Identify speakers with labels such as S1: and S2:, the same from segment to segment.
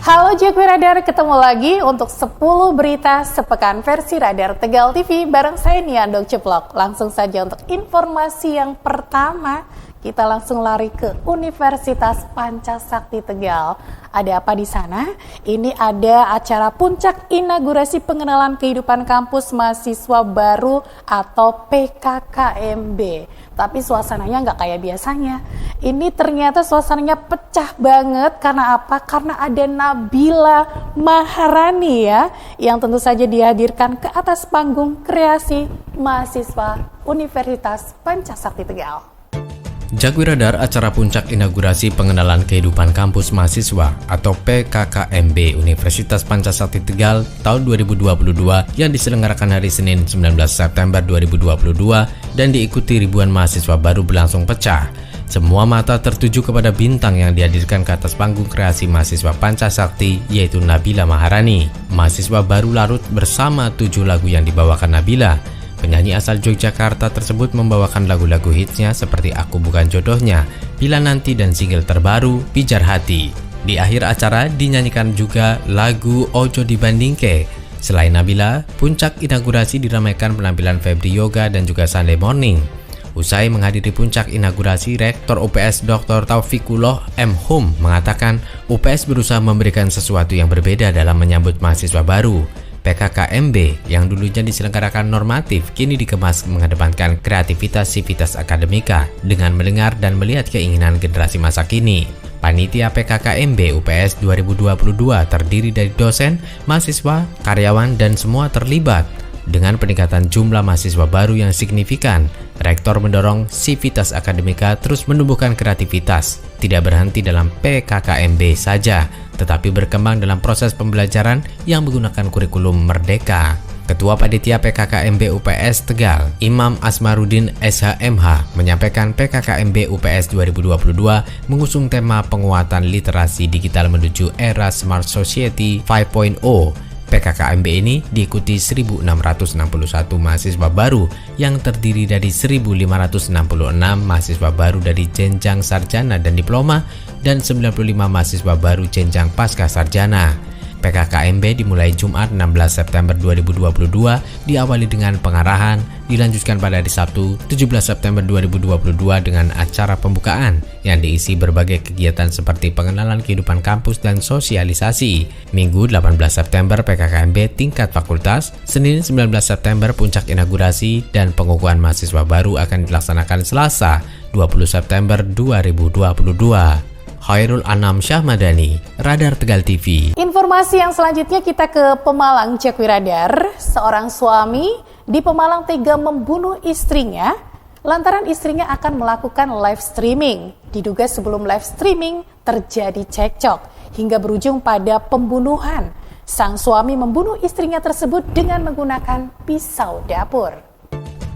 S1: Halo Jakwi Radar, ketemu lagi untuk 10 berita sepekan versi Radar Tegal TV bareng saya Nia Dok Ceplok. Langsung saja untuk informasi yang pertama, kita langsung lari ke Universitas Pancasakti Tegal. Ada apa di sana? Ini ada acara puncak inaugurasi pengenalan kehidupan kampus mahasiswa baru atau PKKMB. Tapi suasananya nggak kayak biasanya. Ini ternyata suasananya pecah banget. Karena apa? Karena ada Nabila Maharani ya, yang tentu saja dihadirkan ke atas panggung kreasi mahasiswa Universitas Pancasakti Tegal.
S2: Jakwi Radar, acara puncak inaugurasi pengenalan kehidupan kampus mahasiswa atau PKKMB Universitas Pancasakti Tegal tahun 2022 yang diselenggarakan hari Senin 19 September 2022 dan diikuti ribuan mahasiswa baru berlangsung pecah. Semua mata tertuju kepada bintang yang dihadirkan ke atas panggung kreasi mahasiswa Pancasakti, yaitu Nabila Maharani. Mahasiswa baru larut bersama 7 lagu yang dibawakan Nabila. Penyanyi asal Yogyakarta tersebut membawakan lagu-lagu hitsnya seperti Aku Bukan Jodohnya, Bila Nanti, dan single terbaru Pijar Hati. Di akhir acara dinyanyikan juga lagu Ojo Dibandingke. Selain Nabila, puncak inaugurasi diramaikan penampilan Febri Yoga dan juga Sunday Morning. Usai menghadiri puncak inaugurasi, Rektor UPS Dr. Taufikullah M. Hum mengatakan UPS berusaha memberikan sesuatu yang berbeda dalam menyambut mahasiswa baru. PKKMB yang dulunya diselenggarakan normatif kini dikemas mengedepankan kreativitas sivitas akademika dengan mendengar dan melihat keinginan generasi masa kini. Panitia PKKMB UPS 2022 terdiri dari dosen, mahasiswa, karyawan, dan semua terlibat. Dengan peningkatan jumlah mahasiswa baru yang signifikan, Rektor mendorong sivitas akademika terus menumbuhkan kreativitas, tidak berhenti dalam PKKMB saja, tetapi berkembang dalam proses pembelajaran yang menggunakan kurikulum merdeka. Ketua Panitia PKKMB UPS Tegal, Imam Asmarudin SHMH, menyampaikan PKKMB UPS 2022 mengusung tema penguatan literasi digital menuju era Smart Society 5.0. PKKMB ini diikuti 1.661 mahasiswa baru yang terdiri dari 1.566 mahasiswa baru dari jenjang sarjana dan diploma dan 95 mahasiswa baru jenjang pasca sarjana. PKKMB dimulai Jumat 16 September 2022, diawali dengan pengarahan, dilanjutkan pada hari Sabtu 17 September 2022 dengan acara pembukaan yang diisi berbagai kegiatan seperti pengenalan kehidupan kampus dan sosialisasi. Minggu 18 September PKKMB tingkat fakultas, Senin 19 September puncak inaugurasi, dan pengukuhan mahasiswa baru akan dilaksanakan Selasa 20 September 2022. Khairul Anam Syahmadani, Radar Tegal TV.
S1: Informasi yang selanjutnya kita ke Pemalang, Jakwi Radar. Seorang suami di Pemalang tega membunuh istrinya lantaran istrinya akan melakukan live streaming. Diduga sebelum live streaming terjadi cekcok hingga berujung pada pembunuhan. Sang suami membunuh istrinya tersebut dengan menggunakan pisau dapur.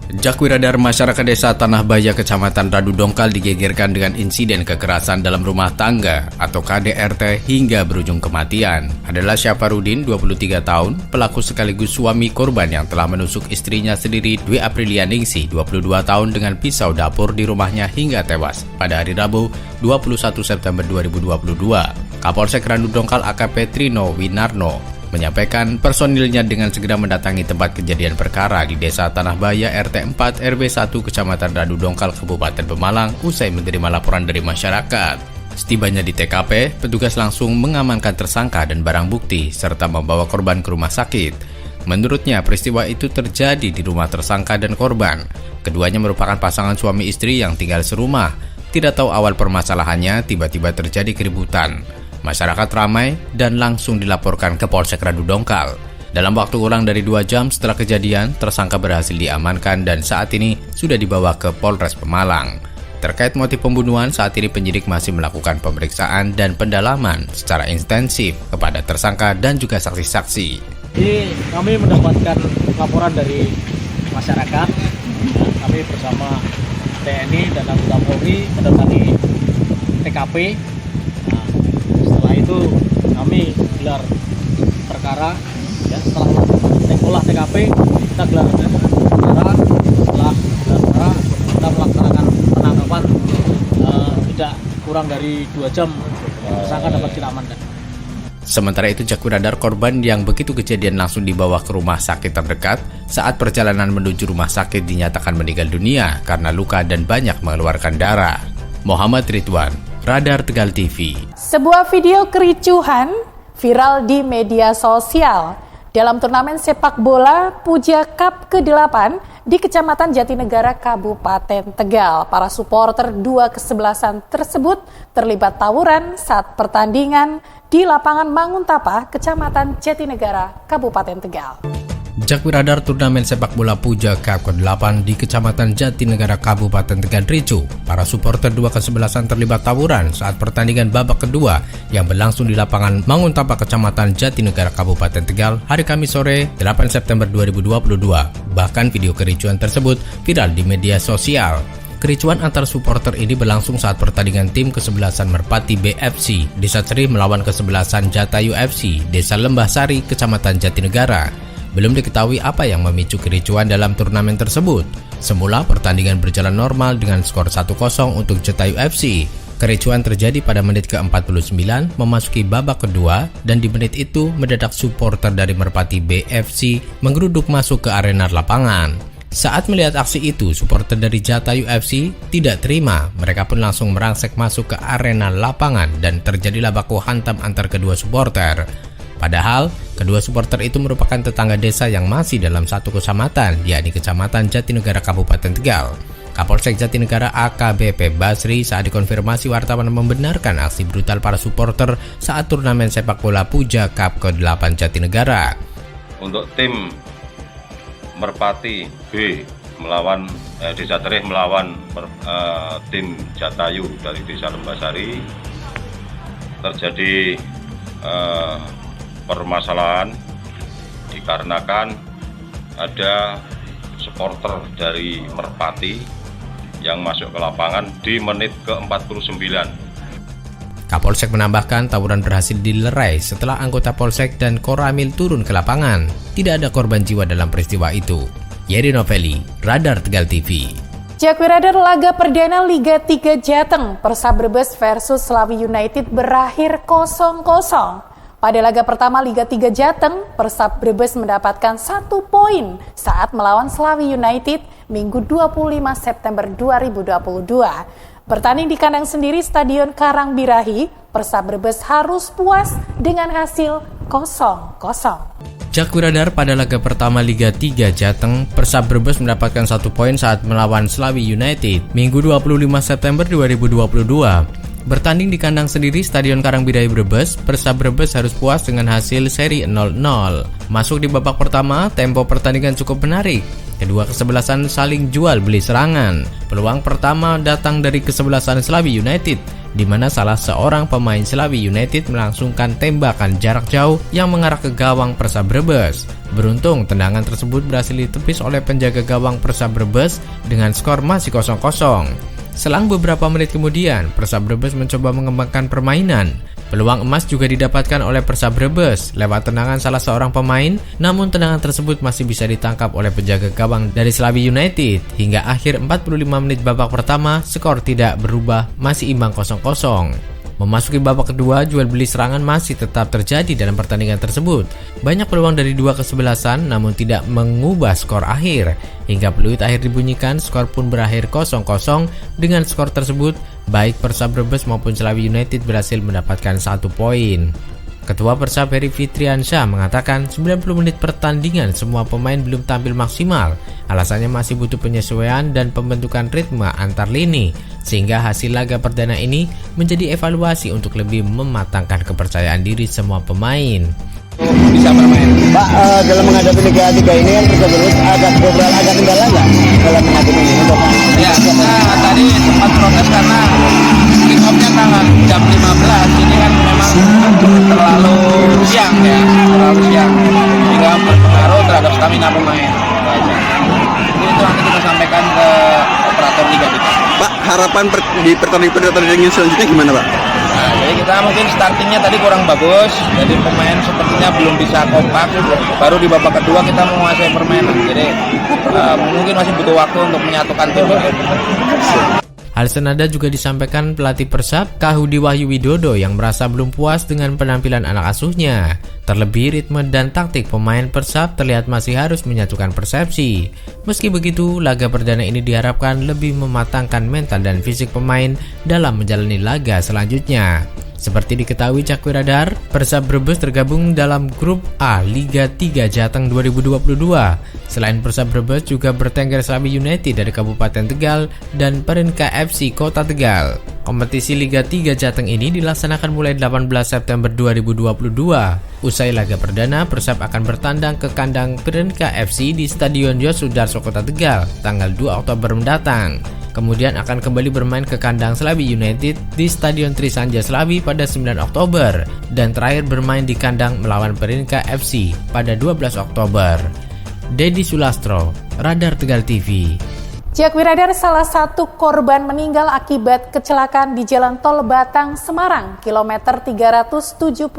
S2: Jakwi Radar, masyarakat desa Tanah Baya, Kecamatan Radu Dongkal digegerkan dengan insiden kekerasan dalam rumah tangga atau KDRT hingga berujung kematian. Adalah Syafarudin, 23 tahun, pelaku sekaligus suami korban yang telah menusuk istrinya sendiri Dwi Aprilianingsi, 22 tahun dengan pisau dapur di rumahnya hingga tewas pada hari Rabu 21 September 2022. Kapolsek Radu Dongkal AKP Trino Winarno menyampaikan personilnya dengan segera mendatangi tempat kejadian perkara di Desa Tanah Baya RT 4 RW 1 Kecamatan Radu Dongkal Kabupaten Pemalang usai menerima laporan dari masyarakat. Setibanya di TKP, petugas langsung mengamankan tersangka dan barang bukti serta membawa korban ke rumah sakit. Menurutnya, peristiwa itu terjadi di rumah tersangka dan korban. Keduanya merupakan pasangan suami istri yang tinggal serumah. Tidak tahu awal permasalahannya, tiba-tiba terjadi keributan. Masyarakat ramai dan langsung dilaporkan ke Polsek Radu Dongkal. Dalam waktu kurang dari 2 jam setelah kejadian, tersangka berhasil diamankan dan saat ini sudah dibawa ke Polres Pemalang. Terkait motif pembunuhan, saat ini penyidik masih melakukan pemeriksaan dan pendalaman secara intensif kepada tersangka dan juga saksi-saksi.
S3: Jadi kami mendapatkan laporan dari masyarakat. Kami bersama TNI dan anggota Polri mendatangi TKP. Setelah itu kami gelar perkara, ya, setelah olah TKP kita gelar perkara. Setelah gelar perkara kita melaksanakan penangkapan tidak kurang dari 2 jam tersangka dapat kita amankan.
S2: Sementara itu, Jakwi Radar korban yang begitu kejadian langsung dibawa ke rumah sakit terdekat. Saat perjalanan menuju rumah sakit dinyatakan meninggal dunia karena luka dan banyak mengeluarkan darah. Muhammad Ridwan, Radar Tegal TV.
S1: Sebuah video kericuhan viral di media sosial dalam turnamen sepak bola Puja Cup ke-8 di Kecamatan Jatinegara, Kabupaten Tegal. Para supporter dua kesebelasan tersebut terlibat tawuran saat pertandingan di lapangan Manguntapa, Kecamatan Jatinegara, Kabupaten Tegal.
S2: Jakwi Radar turnamen sepak bola Puja Cup ke-8 di Kecamatan Jatinegara, Kabupaten Tegal ricuh. Para supporter dua kesebelasan terlibat tawuran saat pertandingan babak kedua yang berlangsung di lapangan Manguntapa, Kecamatan Jatinegara, Kabupaten Tegal hari Kamis sore 8 September 2022. Bahkan video kericuhan tersebut viral di media sosial. Kericuhan antar supporter ini berlangsung saat pertandingan tim kesebelasan Merpati BFC Desa Cerih melawan kesebelasan Jatayu FC Desa Lembah Sari, Kecamatan Jatinegara. Belum diketahui apa yang memicu kericuhan dalam turnamen tersebut. Semula pertandingan berjalan normal dengan skor 1-0 untuk Jatayu FC. Kericuhan terjadi pada menit ke-49 memasuki babak kedua, dan di menit itu mendadak supporter dari Merpati BFC menggeruduk masuk ke arena lapangan. Saat melihat aksi itu, supporter dari Jatayu FC tidak terima. Mereka pun langsung merangsek masuk ke arena lapangan dan terjadilah baku hantam antar kedua supporter. Padahal, kedua supporter itu merupakan tetangga desa yang masih dalam satu kecamatan, yakni Kecamatan Jatinegara, Kabupaten Tegal. Kapolsek Jatinegara AKBP Basri saat dikonfirmasi wartawan membenarkan aksi brutal para supporter saat turnamen sepak bola Puja Cup ke-8 Jatinegara.
S4: Untuk tim Merpati B melawan Desa Cerih melawan tim Jatayu dari Desa Lembasari, terjadi permasalahan dikarenakan ada supporter dari Merpati yang masuk ke lapangan di menit ke-49.
S2: Kapolsek menambahkan tawuran berhasil dilerai setelah anggota Polsek dan Koramil turun ke lapangan. Tidak ada korban jiwa dalam peristiwa itu. Yeri Noveli, Radar Tegal TV.
S1: Jakwi Radar laga perdana Liga 3 Jateng Persab Brebes versus Slawi United berakhir 0-0. Pada laga pertama Liga 3 Jateng, Persab Brebes mendapatkan 1 poin saat melawan Slawi United Minggu 25 September 2022. Bertanding di kandang sendiri Stadion Karangbirahi, Persab Brebes harus puas dengan hasil 0-0.
S2: Jakwi Radar pada laga pertama Liga 3 Jateng, Persab Brebes mendapatkan 1 poin saat melawan Slawi United Minggu 25 September 2022. Bertanding di kandang sendiri Stadion Karangbirahi Brebes, Persab Brebes harus puas dengan hasil seri 0-0. Masuk di babak pertama, tempo pertandingan cukup menarik. Kedua kesebelasan saling jual beli serangan. Peluang pertama datang dari kesebelasan Slawi United, di mana salah seorang pemain Slawi United melangsungkan tembakan jarak jauh yang mengarah ke gawang Persab Brebes. Beruntung tendangan tersebut berhasil ditepis oleh penjaga gawang Persab Brebes dengan skor masih 0-0. Selang beberapa menit kemudian, Persab Brebes mencoba mengembangkan permainan. Peluang emas juga didapatkan oleh Persab Brebes lewat tendangan salah seorang pemain, namun tendangan tersebut masih bisa ditangkap oleh penjaga gawang dari Slawi United. Hingga akhir 45 menit babak pertama, skor tidak berubah, masih imbang 0-0. Memasuki babak kedua, jual beli serangan masih tetap terjadi dalam pertandingan tersebut. Banyak peluang dari dua kesebelasan namun tidak mengubah skor akhir. Hingga peluit akhir dibunyikan, skor pun berakhir 0-0. Dengan skor tersebut, baik Persab Brebes maupun Slawi United berhasil mendapatkan 1 poin. Ketua Persab Heri Fitriansyah mengatakan 90 menit pertandingan semua pemain belum tampil maksimal. Alasannya masih butuh penyesuaian dan pembentukan ritme antar lini, sehingga hasil laga perdana ini menjadi evaluasi untuk lebih mematangkan kepercayaan diri semua pemain.
S5: Bisa bermain. Pak, dalam menghadapi Liga 3 ini kan Persab Brebes agak kendala nggak dalam menghadapi ini?
S6: Ya, kita tadi sempat protes karena kick-off-nya tanggal jam 15. Ini kan memang terlalu siang sehingga berpengaruh terhadap stamina pemain. Itu nanti kita sampaikan ke operator Liga 3.
S5: Pak, harapan di pertandingan selanjutnya gimana, Pak?
S6: Nah, jadi kita mungkin startingnya tadi kurang bagus, jadi pemain sepertinya belum bisa kompak. Baru di babak kedua kita menguasai permainan, jadi mungkin masih butuh waktu untuk menyatukan tim.
S2: Hal senada juga disampaikan pelatih Persab, Kahudi Wahyu Widodo yang merasa belum puas dengan penampilan anak asuhnya. Terlebih ritme dan taktik pemain Persab terlihat masih harus menyatukan persepsi. Meski begitu, laga perdana ini diharapkan lebih mematangkan mental dan fisik pemain dalam menjalani laga selanjutnya. Seperti diketahui Cakwe Radar, Persab Brebes tergabung dalam grup A Liga 3 Jateng 2022. Selain Persab Brebes juga bertengger Slabi United dari Kabupaten Tegal dan Perinka FC Kota Tegal. Kompetisi Liga 3 Jateng ini dilaksanakan mulai 18 September 2022. Usai laga perdana, Persab akan bertandang ke kandang Perinka FC di Stadion Yosudarso Kota Tegal tanggal 2 Oktober mendatang. Kemudian akan kembali bermain ke kandang Slabi United di Stadion Trisanja Slabi pada 9 Oktober dan terakhir bermain di kandang melawan Perinka FC pada 12 Oktober. Dedi Sulastro, Radar Tegal TV.
S1: Cakwe Radar, salah satu korban meninggal akibat kecelakaan di Jalan Tol Batang Semarang, kilometer 375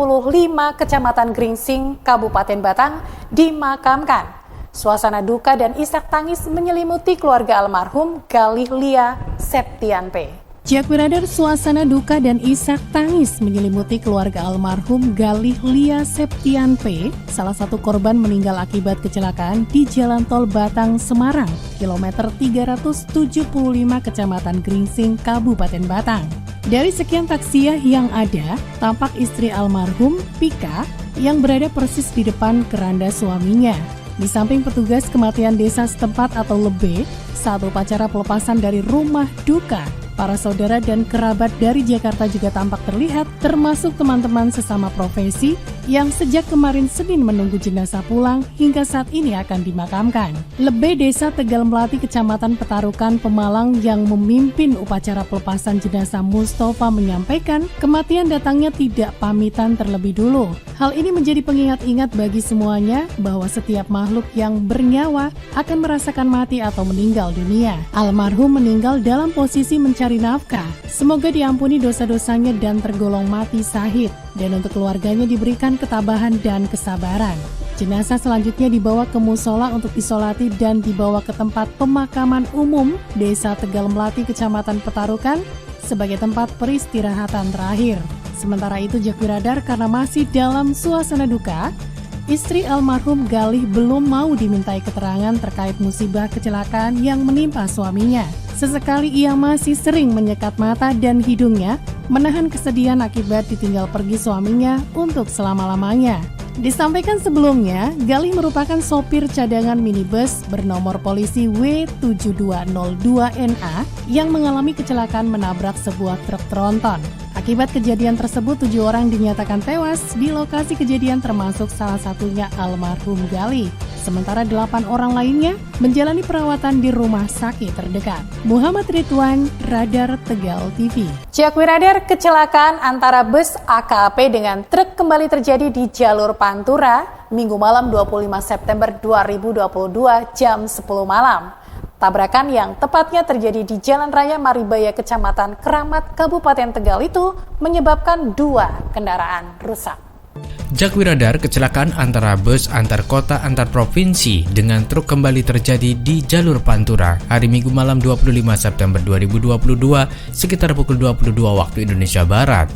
S1: Kecamatan Gringsing, Kabupaten Batang, dimakamkan. Suasana duka dan isak tangis menyelimuti keluarga almarhum Galih Lia Septian P.
S7: Cakwe Radar, suasana duka dan isak tangis menyelimuti keluarga almarhum Galih Lia Septian P, salah satu korban meninggal akibat kecelakaan di Jalan Tol Batang Semarang, kilometer 375 Kecamatan Gringsing, Kabupaten Batang. Dari sekian taksiah yang ada, tampak istri almarhum, Pika, yang berada persis di depan keranda suaminya. Di samping petugas kematian desa setempat atau LEBE, saat upacara pelepasan dari rumah duka, para saudara dan kerabat dari Jakarta juga tampak terlihat, termasuk teman-teman sesama profesi yang sejak kemarin Senin menunggu jenazah pulang hingga saat ini akan dimakamkan. LEBE Desa Tegal Melati Kecamatan Petarukan Pemalang yang memimpin upacara pelepasan jenazah Mustafa menyampaikan kematian datangnya tidak pamitan terlebih dulu. Hal ini menjadi pengingat-ingat bagi semuanya bahwa setiap makhluk yang bernyawa akan merasakan mati atau meninggal dunia. Almarhum meninggal dalam posisi mencari nafkah. Semoga diampuni dosa-dosanya dan tergolong mati syahid, dan untuk keluarganya diberikan ketabahan dan kesabaran. Jenazah selanjutnya dibawa ke musola untuk disolati dan dibawa ke tempat pemakaman umum Desa Tegal Melati Kecamatan Petarukan sebagai tempat peristirahatan terakhir. Sementara itu, Cakwe Radar, karena masih dalam suasana duka, istri almarhum Galih belum mau dimintai keterangan terkait musibah kecelakaan yang menimpa suaminya. Sesekali ia masih sering menyekat mata dan hidungnya, menahan kesedihan akibat ditinggal pergi suaminya untuk selama-lamanya. Disampaikan sebelumnya, Galih merupakan sopir cadangan minibus bernomor polisi W7202NA yang mengalami kecelakaan menabrak sebuah truk tronton. Akibat kejadian tersebut, 7 orang dinyatakan tewas di lokasi kejadian termasuk salah satunya almarhum Galih. Sementara 8 orang lainnya menjalani perawatan di rumah sakit terdekat. Muhammad Ridwan, Radar Tegal TV.
S1: Cakwe Radar, kecelakaan antara bus AKP dengan truk kembali terjadi di jalur Pantura Minggu malam 25 September 2022 jam 10 malam. Tabrakan yang tepatnya terjadi di Jalan Raya Maribaya, Kecamatan Keramat, Kabupaten Tegal itu menyebabkan 2 kendaraan rusak.
S2: Cakwe Radar, kecelakaan antara bus antar kota antar provinsi dengan truk kembali terjadi di jalur Pantura hari Minggu malam 25 September 2022 sekitar pukul 22 waktu Indonesia Barat.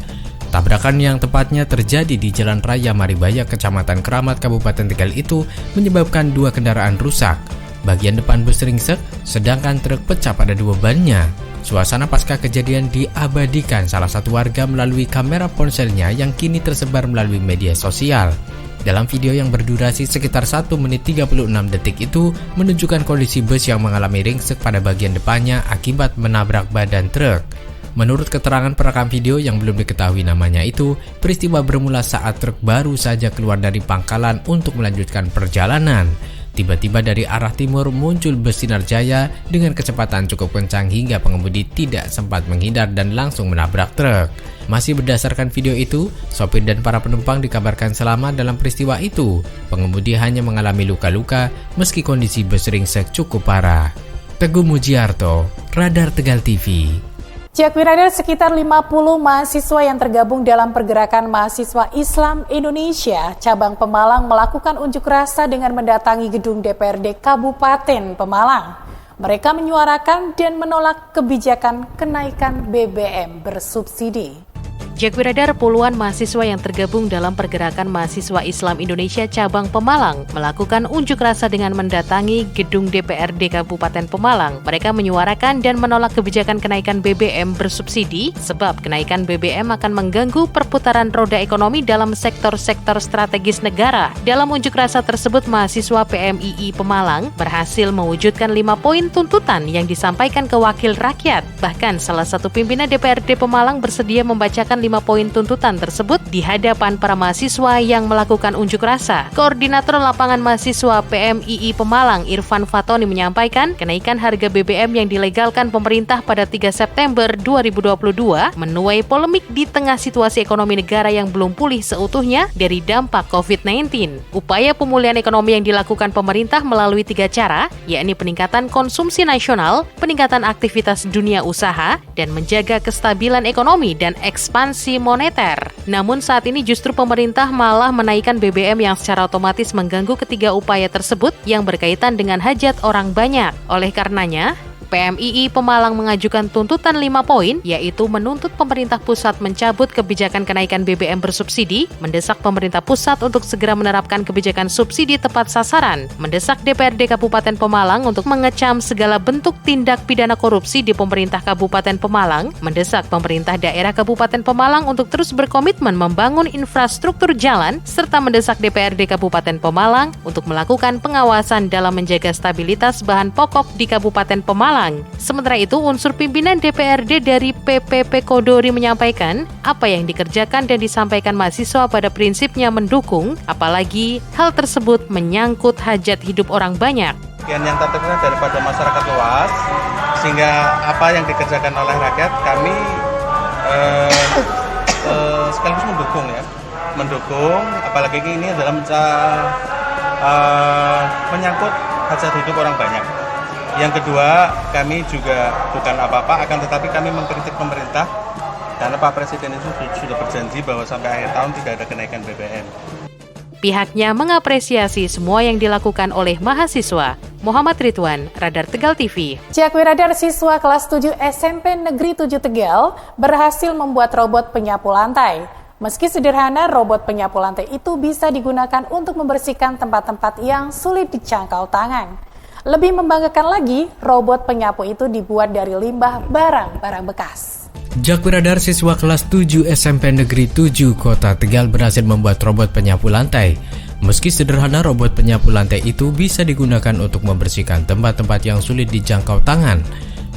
S2: Tabrakan yang tepatnya terjadi di Jalan Raya Maribaya, Kecamatan Keramat, Kabupaten Tegal itu menyebabkan 2 kendaraan rusak. Bagian depan bus ringsek, sedangkan truk pecah pada 2 bannya. Suasana pasca kejadian diabadikan salah satu warga melalui kamera ponselnya yang kini tersebar melalui media sosial. Dalam video yang berdurasi sekitar 1 menit 36 detik itu menunjukkan kondisi bus yang mengalami ringsek pada bagian depannya akibat menabrak badan truk. Menurut keterangan perekam video yang belum diketahui namanya itu, peristiwa bermula saat truk baru saja keluar dari pangkalan untuk melanjutkan perjalanan. Tiba-tiba dari arah timur muncul bus Sinar Jaya dengan kecepatan cukup kencang hingga pengemudi tidak sempat menghindar dan langsung menabrak truk. Masih berdasarkan video itu, sopir dan para penumpang dikabarkan selamat dalam peristiwa itu. Pengemudi hanya mengalami luka-luka meski kondisi bus ringsek cukup parah. Teguh Mujiarto, Radar Tegal TV.
S1: Cakwe Radar, sekitar 50 mahasiswa yang tergabung dalam pergerakan mahasiswa Islam Indonesia cabang Pemalang melakukan unjuk rasa dengan mendatangi gedung DPRD Kabupaten Pemalang. Mereka menyuarakan dan menolak kebijakan kenaikan BBM bersubsidi.
S8: Jakwiradar, puluhan mahasiswa yang tergabung dalam Pergerakan Mahasiswa Islam Indonesia Cabang Pemalang melakukan unjuk rasa dengan mendatangi gedung DPRD Kabupaten Pemalang. Mereka menyuarakan dan menolak kebijakan kenaikan BBM bersubsidi sebab kenaikan BBM akan mengganggu perputaran roda ekonomi dalam sektor-sektor strategis negara. Dalam unjuk rasa tersebut, mahasiswa PMII Pemalang berhasil mewujudkan 5 poin tuntutan yang disampaikan ke wakil rakyat. Bahkan salah satu pimpinan DPRD Pemalang bersedia membacakan 5 poin tuntutan tersebut di hadapan para mahasiswa yang melakukan unjuk rasa. Koordinator Lapangan Mahasiswa PMII Pemalang, Irfan Fatoni, menyampaikan kenaikan harga BBM yang dilegalkan pemerintah pada 3 September 2022 menuai polemik di tengah situasi ekonomi negara yang belum pulih seutuhnya dari dampak COVID-19. Upaya pemulihan ekonomi yang dilakukan pemerintah melalui 3 cara, yakni peningkatan konsumsi nasional, peningkatan aktivitas dunia usaha, dan menjaga kestabilan ekonomi dan ekspansi moneter. Namun saat ini justru pemerintah malah menaikkan BBM yang secara otomatis mengganggu ketiga upaya tersebut yang berkaitan dengan hajat orang banyak. Oleh karenanya, PMII Pemalang mengajukan tuntutan 5 poin, yaitu menuntut pemerintah pusat mencabut kebijakan kenaikan BBM bersubsidi, mendesak pemerintah pusat untuk segera menerapkan kebijakan subsidi tepat sasaran, mendesak DPRD Kabupaten Pemalang untuk mengecam segala bentuk tindak pidana korupsi di pemerintah Kabupaten Pemalang, mendesak pemerintah daerah Kabupaten Pemalang untuk terus berkomitmen membangun infrastruktur jalan, serta mendesak DPRD Kabupaten Pemalang untuk melakukan pengawasan dalam menjaga stabilitas bahan pokok di Kabupaten Pemalang. Sementara itu, unsur pimpinan DPRD dari PPP Kodori menyampaikan apa yang dikerjakan dan disampaikan mahasiswa pada prinsipnya mendukung, apalagi hal tersebut menyangkut hajat hidup orang banyak.
S6: Yang tertentu daripada masyarakat luas, sehingga apa yang dikerjakan oleh rakyat kami sekaligus mendukung, apalagi ini dalam menyangkut hajat hidup orang banyak. Yang kedua, kami juga bukan apa-apa, akan tetapi kami mengkritik pemerintah karena Pak Presiden itu sudah berjanji bahwa sampai akhir tahun tidak ada kenaikan BBM.
S8: Pihaknya mengapresiasi semua yang dilakukan oleh mahasiswa. Muhammad Ridwan, Radar Tegal TV.
S1: Jakwiradar, siswa kelas 7 SMP Negeri 7 Tegal berhasil membuat robot penyapu lantai. Meski sederhana, robot penyapu lantai itu bisa digunakan untuk membersihkan tempat-tempat yang sulit dijangkau tangan. Lebih membanggakan lagi, robot penyapu itu dibuat dari limbah barang-barang bekas.
S2: Jakwiradar, siswa kelas 7 SMP Negeri 7 Kota Tegal berhasil membuat robot penyapu lantai. Meski sederhana, robot penyapu lantai itu bisa digunakan untuk membersihkan tempat-tempat yang sulit dijangkau tangan.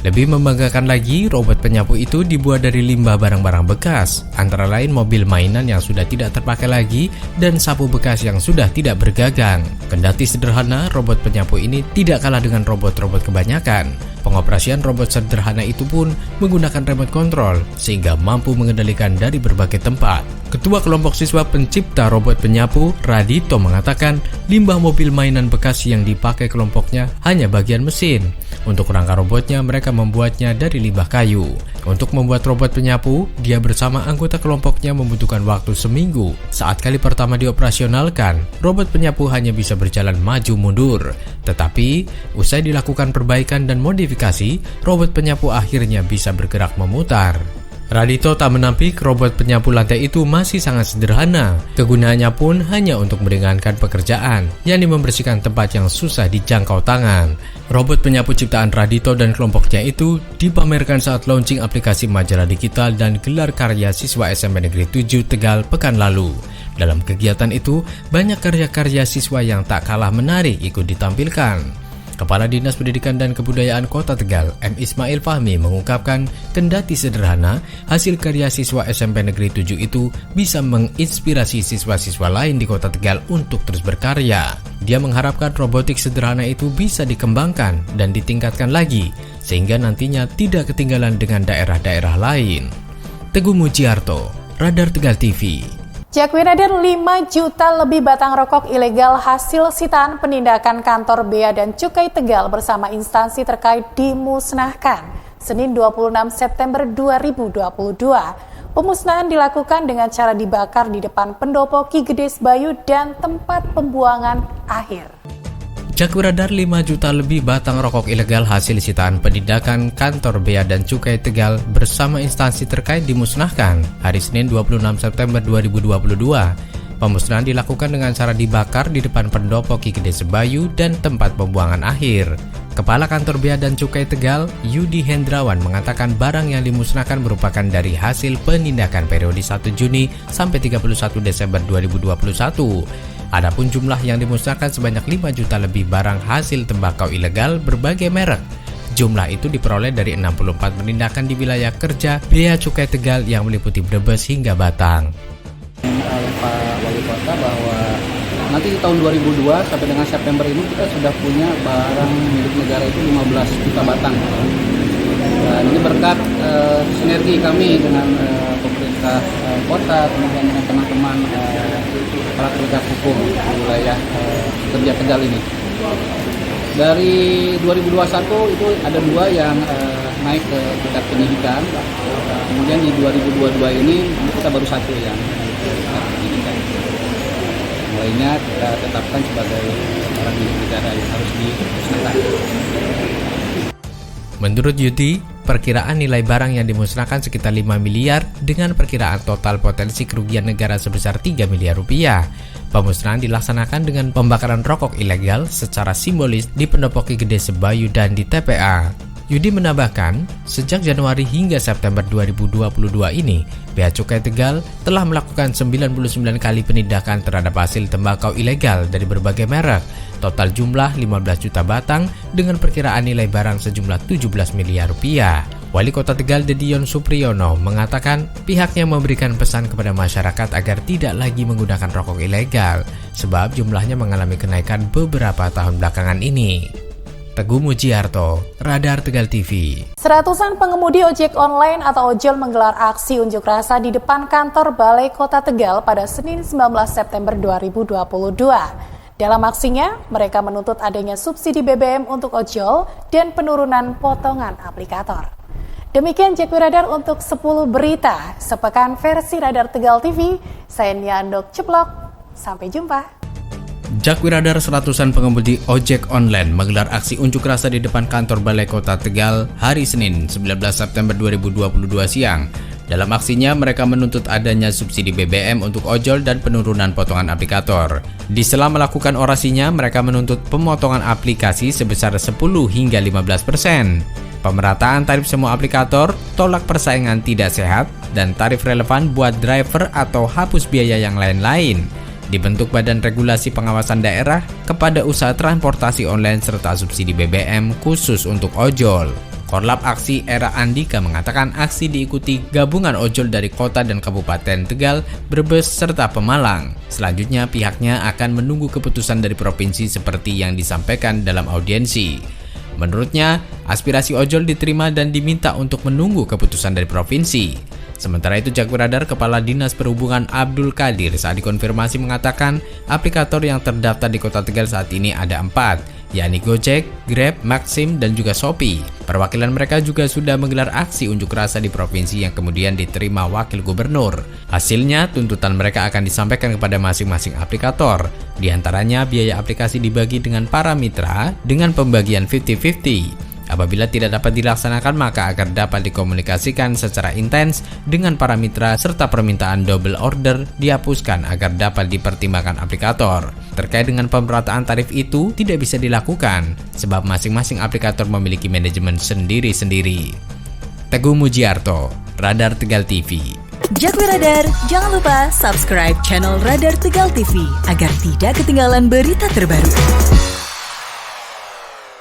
S2: Lebih membanggakan lagi, robot penyapu itu dibuat dari limbah barang-barang bekas, antara lain mobil mainan yang sudah tidak terpakai lagi dan sapu bekas yang sudah tidak bergagang. Kendati sederhana, robot penyapu ini tidak kalah dengan robot-robot kebanyakan. Pengoperasian robot sederhana itu pun menggunakan remote control sehingga mampu mengendalikan dari berbagai tempat. Ketua kelompok siswa pencipta robot penyapu, Radito, mengatakan limbah mobil mainan bekas yang dipakai kelompoknya hanya bagian mesin. Untuk rangka robotnya, mereka membuatnya dari limbah kayu. Untuk membuat robot penyapu, dia bersama anggota kelompoknya membutuhkan waktu seminggu. Saat kali pertama dioperasionalkan, robot penyapu hanya bisa berjalan maju mundur. Tetapi, usai dilakukan perbaikan dan modifikasi, robot penyapu akhirnya bisa bergerak memutar. Radito tak menampik robot penyapu lantai itu masih sangat sederhana. Kegunaannya pun hanya untuk meringankan pekerjaan, yakni membersihkan tempat yang susah dijangkau tangan. Robot penyapu ciptaan Radito dan kelompoknya itu dipamerkan saat launching aplikasi majalah digital dan gelar karya siswa SMP Negeri 7 Tegal pekan lalu. Dalam kegiatan itu, banyak karya-karya siswa yang tak kalah menarik ikut ditampilkan. Kepala Dinas Pendidikan dan Kebudayaan Kota Tegal, M. Ismail Fahmi, mengungkapkan kendati sederhana, hasil karya siswa SMP Negeri 7 itu bisa menginspirasi siswa-siswa lain di Kota Tegal untuk terus berkarya. Dia mengharapkan robotik sederhana itu bisa dikembangkan dan ditingkatkan lagi, sehingga nantinya tidak ketinggalan dengan daerah-daerah lain. Teguh Mujiarto, Radar Tegal TV.
S1: Jakwiradar, 5 juta lebih batang rokok ilegal hasil sitaan penindakan kantor Bea dan Cukai Tegal bersama instansi terkait dimusnahkan. Senin 26 September 2022. Pemusnahan dilakukan dengan cara dibakar di depan pendopo Ki Gedes Bayu dan tempat pembuangan akhir.
S2: Jakwiradar 5 juta lebih batang rokok ilegal hasil sitaan penindakan Kantor Bea dan Cukai Tegal bersama instansi terkait dimusnahkan hari Senin 26 September 2022. Pemusnahan dilakukan dengan cara dibakar di depan pendopo Ki Gede Sebayu dan tempat pembuangan akhir. Kepala Kantor Bea dan Cukai Tegal, Yudi Hendrawan, mengatakan barang yang dimusnahkan merupakan dari hasil penindakan periode 1 Juni sampai 31 Desember 2021. Adapun jumlah yang dimusnahkan sebanyak 5 juta lebih barang hasil tembakau ilegal berbagai merek. Jumlah itu diperoleh dari 64 penindakan di wilayah kerja Bea Cukai Tegal yang meliputi Brebes hingga Batang.
S9: Pak Wali Kota bahwa nanti di tahun 2002 sampai dengan September ini kita sudah punya barang milik negara itu 15 juta batang. Dan ini berkat sinergi kami dengan pemerintah kota, kemudian dengan teman-teman para penegak hukum di wilayah kerja Tegal ini. Dari 2021 itu ada 2 yang naik ke tingkat penyidikan. Kemudian di 2022 ini kita baru 1 yang penyidikan. Lainnya kita tetapkan sebagai barang milik negara yang harus dimusnahkan.
S2: Menurut Yudi, perkiraan nilai barang yang dimusnahkan sekitar 5 miliar dengan perkiraan total potensi kerugian negara sebesar 3 miliar rupiah. Pemusnahan dilaksanakan dengan pembakaran rokok ilegal secara simbolis di pendopo Ki Gede Sebayu dan di TPA. Yudi menambahkan, sejak Januari hingga September 2022 ini, Bea Cukai Tegal telah melakukan 99 kali penindakan terhadap hasil tembakau ilegal dari berbagai merek. Total jumlah 15 juta batang dengan perkiraan nilai barang sejumlah 17 miliar rupiah. Wali Kota Tegal Dedion Supriyono mengatakan pihaknya memberikan pesan kepada masyarakat agar tidak lagi menggunakan rokok ilegal, sebab jumlahnya mengalami kenaikan beberapa tahun belakangan ini. Teguh Mujiarto, Radar Tegal TV.
S1: Seratusan pengemudi ojek online atau ojol menggelar aksi unjuk rasa di depan kantor Balai Kota Tegal pada Senin 19 September 2022. Dalam aksinya, mereka menuntut adanya subsidi BBM untuk ojol dan penurunan potongan aplikator. Demikian Jakwiradar untuk 10 berita sepekan versi Radar Tegal TV. Saya Niandok Ceplok. Sampai jumpa.
S2: Jakwiradar seratusan pengemudi ojek online menggelar aksi unjuk rasa di depan kantor Balai Kota Tegal hari Senin 19 September 2022 siang. Dalam aksinya, mereka menuntut adanya subsidi BBM untuk ojol dan penurunan potongan aplikator. Di sela melakukan orasinya, mereka menuntut pemotongan aplikasi sebesar 10 hingga 15%. Pemerataan tarif semua aplikator, tolak persaingan tidak sehat, dan tarif relevan buat driver atau hapus biaya yang lain-lain. Dibentuk Badan Regulasi Pengawasan Daerah kepada usaha transportasi online serta subsidi BBM khusus untuk ojol. Korlap Aksi Era Andika mengatakan aksi diikuti gabungan ojol dari kota dan kabupaten Tegal, Brebes, serta Pemalang. Selanjutnya pihaknya akan menunggu keputusan dari provinsi seperti yang disampaikan dalam audiensi. Menurutnya, aspirasi ojol diterima dan diminta untuk menunggu keputusan dari provinsi. Sementara itu, Jakwiradar Kepala Dinas Perhubungan Abdul Qadir saat dikonfirmasi mengatakan aplikator yang terdaftar di Kota Tegal saat ini ada 4, yakni Gojek, Grab, Maxim, dan juga Shopee. Perwakilan mereka juga sudah menggelar aksi unjuk rasa di provinsi yang kemudian diterima Wakil Gubernur. Hasilnya, tuntutan mereka akan disampaikan kepada masing-masing aplikator. Di antaranya, biaya aplikasi dibagi dengan para mitra dengan pembagian 50-50. Apabila tidak dapat dilaksanakan, maka agar dapat dikomunikasikan secara intens dengan para mitra serta permintaan double order dihapuskan agar dapat dipertimbangkan aplikator. Terkait dengan pemerataan tarif itu tidak bisa dilakukan sebab masing-masing aplikator memiliki manajemen sendiri-sendiri. Teguh Mujiarto, Radar Tegal TV.
S10: Jakwiradar, jangan lupa subscribe channel Radar Tegal TV agar tidak ketinggalan berita terbaru.